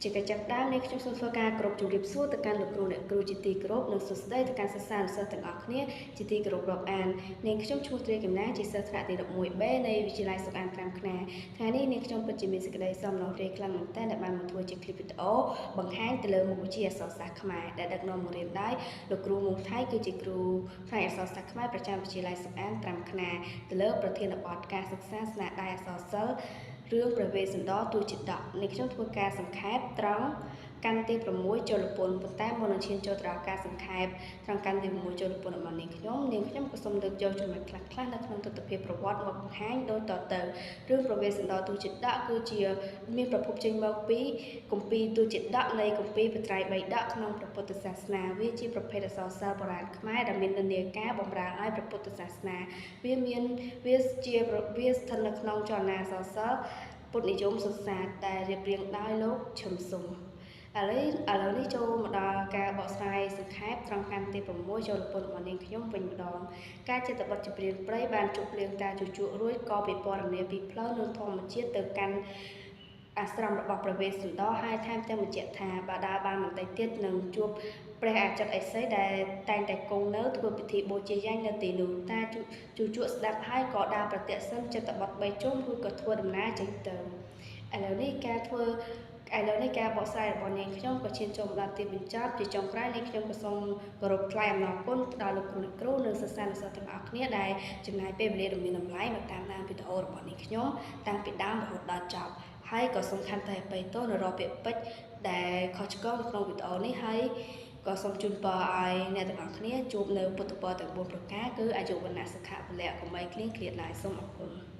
ជាកិច្ចចាប់ផ្ដើមនេះខ្ញុំសូមធ្វើការគោរពជម្រាបសួរទៅកាន់លោកគ្រូអ្នកគ្រូជាទីគោរពនិងសួស្តីទៅកាន់សិស្សានុសិស្សទាំងអស់គ្នាជាទីគោរពរាប់អាននាងខ្ញុំឈ្មោះត្រីកំណាជាសិស្សថ្នាក់ទី 11B នៃវិទ្យាល័យសុខអាន5ខ្នាតថ្ងៃនេះនាងខ្ញុំពិតជាមានសេចក្តីសោមនស្សរីកខ្លាំងមែនទែនដែលបានមកធ្វើជាคลิปវីដេអូបង្ហាញទៅលើមុខវិជ្ជាអក្សរសាស្ត្រខ្មែរដែលដឹកនាំមករៀនដោយលោកគ្រូមុងថៃគឺជាគ្រូផ្នែកអក្សរសាស្ត្រខ្មែរប្រចាំវិទ្យាល័យសុខអាន5ខ្នាតទៅលើប្រធានបទការសិក្សាស្នាដៃអក្សរសិល្ប៍រឿងព្រះវេស្សន្តរទូជាដកនេះខ្ញុំធ្វើការសង្ខេបត្រង់កាន់ទី6ចូលពន្ធប៉ុន្តែមុននឹងឈានចូលដល់ការសង្ខេបត្រង់កាន់ទី6ចូលពន្ធរបស់នាងខ្ញុំក៏សូមលើកយកចំណុចខ្លះៗនៅក្នុងទស្សនវិជ្ជាប្រវត្តិមកបង្ហាញដូចតទៅរឿងព្រះវេស្សន្តរទូជាដកគឺជាមានប្រភពចេញមកពីគម្ពីរទូជាដកនៃគម្ពីរបត្រៃបិដកក្នុងព្រះពុទ្ធសាសនាវាជាប្រភេទអក្សរសិល្ប៍បុរាណខ្មែរដែលមាននិន្នាការបម្រើឲ្យព្រះពុទ្ធសាសនាវាស្ថិតនៅក្នុងចលនាអក្សរសិល្ប៍ពុទ្ធនិយមសុទ្ធសាធដែលរៀបរៀងដោយលោកឈឹមស៊ុំឥឡូវនេះចូលមកដល់ការបកស្រាយសង្ខេបត្រង់កាន់ទី6ចូលពន្ធរបស់នាងខ្ញុំវិញម្ដងការចេតបទចម្រៀងព្រៃបានជប់លៀងការជជក់រួចក៏ពិពណ៌នាពីផ្លូវនិងធម្មជាតិទៅកាន់អាស្រមរបស់ព្រះវេស្សន្តរហើយថែមទាំងបញ្ជាក់ថាបើដើរបានបន្តិចទៀតនឹងជួបព្រះអាចិតឥសីដែលតែងតែគង់នៅធ្វើពិធីបូជាយញ្ញនៅទីនោះតាជជក់ស្ដាប់ហើយក៏ដើរប្រទក្សិណចេតបទ3ជុំរួចក៏ធ្វើដំណើរចេញទៅឥឡូវនេះការបកស្រាយរបស់នាងខ្ញុំក៏ឈានចូលដល់ទីបញ្ចប់ជាចុងក្រោយនាងខ្ញុំក៏សូមគោរពថ្លែងអំណរគុណដល់លោកគ្រូនិងសិស្សានុសិស្សទាំងអស់គ្នាដែលចំណាយពេលវេលាដ៏មានតម្លៃមកតាមដានវីដេអូរបស់នាងខ្ញុំតាំងពីដើមរហូតដល់ចប់ហើយក៏សំខាន់តែអបិទោសនៅរាល់ពាក្យពេចន៍ដែលខុសឆ្គងនៅក្នុងវីដេអូនេះហើយក៏សូមជូនពរឲ្យអ្នកទាំងអស់គ្នាជួបនៅពុទ្ធពរទាំង4ប្រការគឺអាយុវណ្ណៈសុខៈពលៈកុំបីឃ្លៀងឃ្លាតឡើយសូមអរគុណ